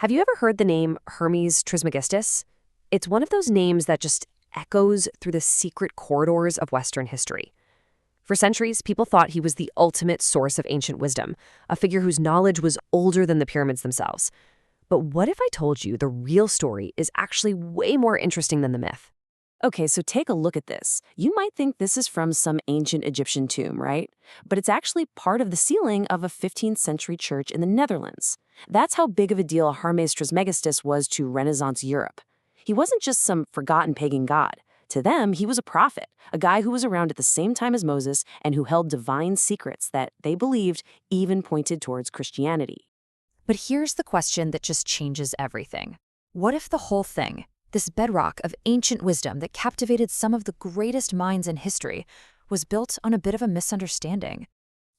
Have you ever heard the name Hermes Trismegistus? It's one of those names that just echoes through the secret corridors of Western history. For centuries, people thought he was the ultimate source of ancient wisdom, a figure whose knowledge was older than the pyramids themselves. But what if I told you the real story is actually way more interesting than the myth? Okay, so take a look at this. You might think this is from some ancient Egyptian tomb, right? But it's actually part of the ceiling of a 15th century church in the Netherlands. That's how big of a deal Hermes Trismegistus was to Renaissance Europe. He wasn't just some forgotten pagan god. To them, he was a prophet, a guy who was around at the same time as Moses and who held divine secrets that they believed even pointed towards Christianity. But here's the question that just changes everything. What if the whole thing, this bedrock of ancient wisdom that captivated some of the greatest minds in history, was built on a bit of a misunderstanding?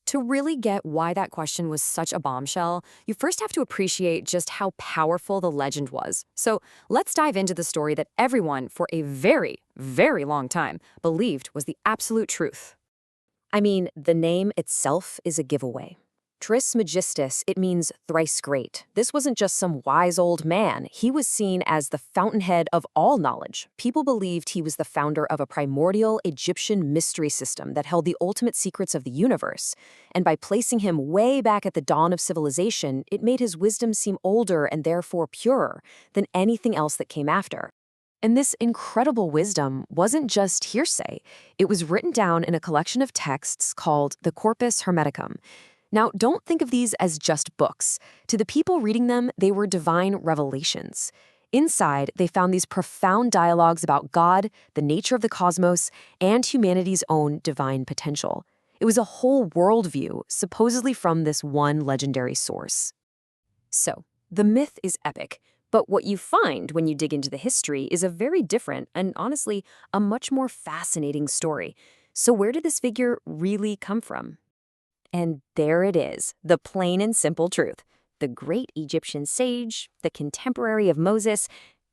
To really get why that question was such a bombshell, you first have to appreciate just how powerful the legend was. So let's dive into the story that everyone, for a very, very long time, believed was the absolute truth. I mean, the name itself is a giveaway. Trismegistus, it means thrice-great. This wasn't just some wise old man. He was seen as the fountainhead of all knowledge. People believed he was the founder of a primordial Egyptian mystery system that held the ultimate secrets of the universe. And by placing him way back at the dawn of civilization, it made his wisdom seem older and therefore purer than anything else that came after. And this incredible wisdom wasn't just hearsay. It was written down in a collection of texts called the Corpus Hermeticum. Now, don't think of these as just books. To the people reading them, they were divine revelations. Inside, they found these profound dialogues about God, the nature of the cosmos, and humanity's own divine potential. It was a whole worldview, supposedly from this one legendary source. So, the myth is epic, but what you find when you dig into the history is a very different and, honestly, a much more fascinating story. So where did this figure really come from? And there it is, the plain and simple truth. The great Egyptian sage, the contemporary of Moses,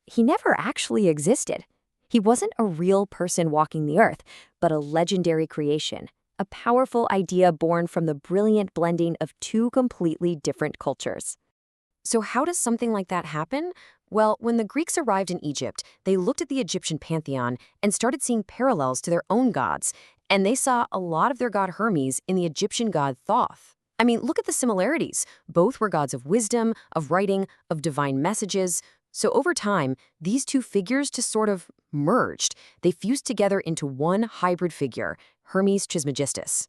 he never actually existed. He wasn't a real person walking the earth, but a legendary creation, a powerful idea born from the brilliant blending of two completely different cultures. So how does something like that happen? Well, when the Greeks arrived in Egypt, they looked at the Egyptian pantheon and started seeing parallels to their own gods. And they saw a lot of their god Hermes in the Egyptian god Thoth. I mean, look at the similarities. Both were gods of wisdom, of writing, of divine messages. So over time, these two figures just sort of merged. They fused together into one hybrid figure, Hermes Trismegistus.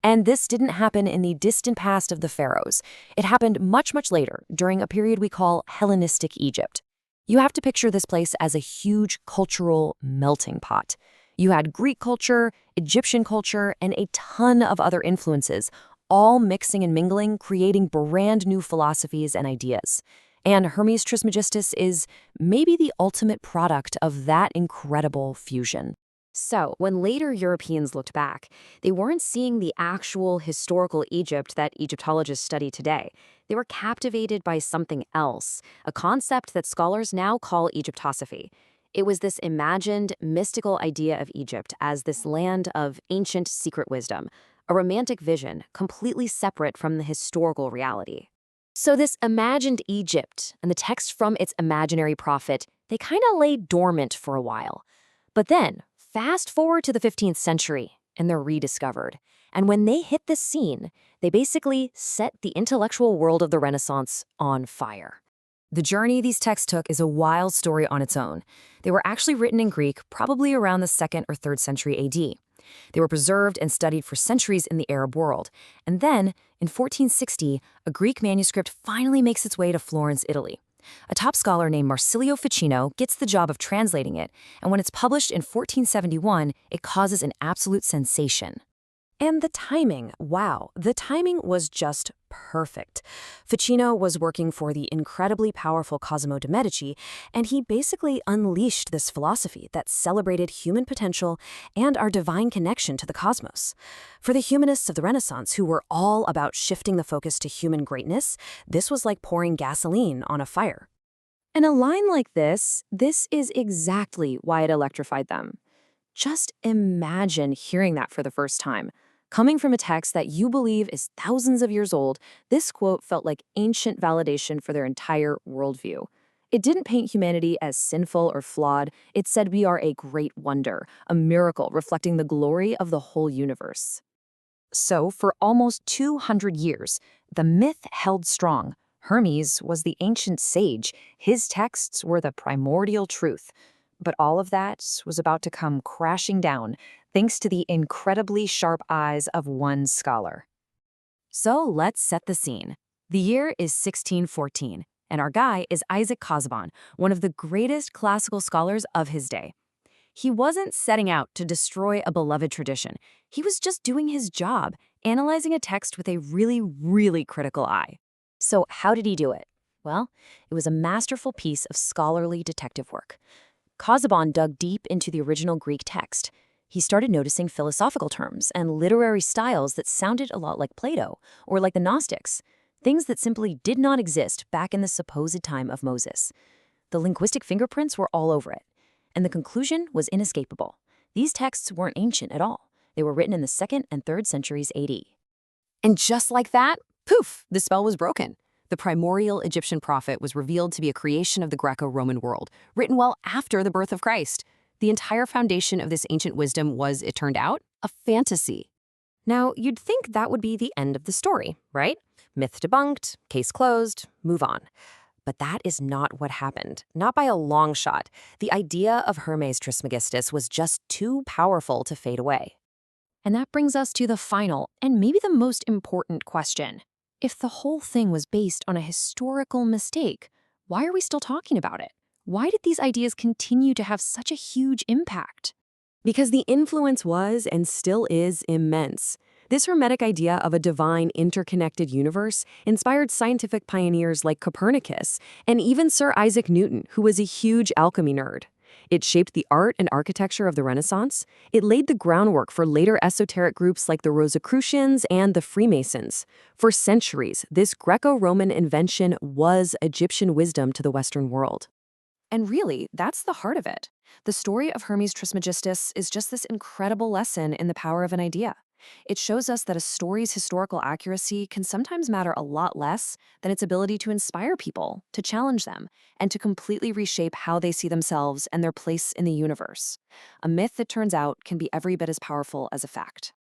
And this didn't happen in the distant past of the pharaohs. It happened much, much later, during a period we call Hellenistic Egypt. You have to picture this place as a huge cultural melting pot. You had Greek culture, Egyptian culture, and a ton of other influences, all mixing and mingling, creating brand new philosophies and ideas. And Hermes Trismegistus is maybe the ultimate product of that incredible fusion. So, when later Europeans looked back, they weren't seeing the actual historical Egypt that Egyptologists study today. They were captivated by something else, a concept that scholars now call Egyptosophy. It was this imagined, mystical idea of Egypt as this land of ancient secret wisdom, a romantic vision completely separate from the historical reality. So this imagined Egypt and the text from its imaginary prophet, they kind of lay dormant for a while. But then, fast forward to the 15th century, and they're rediscovered. And when they hit the scene, they basically set the intellectual world of the Renaissance on fire. The journey these texts took is a wild story on its own. They were actually written in Greek probably around the 2nd or 3rd century AD. They were preserved and studied for centuries in the Arab world. And then, in 1460, a Greek manuscript finally makes its way to Florence, Italy. A top scholar named Marsilio Ficino gets the job of translating it, and when it's published in 1471, it causes an absolute sensation. And the timing, wow, the timing was just perfect. Ficino was working for the incredibly powerful Cosimo de' Medici, and he basically unleashed this philosophy that celebrated human potential and our divine connection to the cosmos. For the humanists of the Renaissance, who were all about shifting the focus to human greatness, this was like pouring gasoline on a fire. And a line like this is exactly why it electrified them. Just imagine hearing that for the first time. Coming from a text that you believe is thousands of years old, this quote felt like ancient validation for their entire worldview. It didn't paint humanity as sinful or flawed. It said we are a great wonder, a miracle reflecting the glory of the whole universe. So, for almost 200 years, the myth held strong. Hermes was the ancient sage. His texts were the primordial truth. But all of that was about to come crashing down, thanks to the incredibly sharp eyes of one scholar. So let's set the scene. The year is 1614, and our guy is Isaac Casaubon, one of the greatest classical scholars of his day. He wasn't setting out to destroy a beloved tradition. He was just doing his job, analyzing a text with a really, really critical eye. So how did he do it? Well, it was a masterful piece of scholarly detective work. Casaubon dug deep into the original Greek text. He started noticing philosophical terms and literary styles that sounded a lot like Plato or like the Gnostics, things that simply did not exist back in the supposed time of Moses. The linguistic fingerprints were all over it, and the conclusion was inescapable. These texts weren't ancient at all. They were written in the 2nd and 3rd centuries AD. And just like that, poof, the spell was broken. The primordial Egyptian prophet was revealed to be a creation of the Greco-Roman world, written well after the birth of Christ. The entire foundation of this ancient wisdom was, it turned out, a fantasy. Now, you'd think that would be the end of the story, right? Myth debunked, case closed, move on. But that is not what happened, not by a long shot. The idea of Hermes Trismegistus was just too powerful to fade away. And that brings us to the final, and maybe the most important question. If the whole thing was based on a historical mistake, why are we still talking about it? Why did these ideas continue to have such a huge impact? Because the influence was and still is immense. This Hermetic idea of a divine, interconnected universe inspired scientific pioneers like Copernicus and even Sir Isaac Newton, who was a huge alchemy nerd. It shaped the art and architecture of the Renaissance. It laid the groundwork for later esoteric groups like the Rosicrucians and the Freemasons. For centuries, this Greco-Roman invention was Egyptian wisdom to the Western world. And really, that's the heart of it. The story of Hermes Trismegistus is just this incredible lesson in the power of an idea. It shows us that a story's historical accuracy can sometimes matter a lot less than its ability to inspire people, to challenge them, and to completely reshape how they see themselves and their place in the universe. A myth, it turns out, can be every bit as powerful as a fact.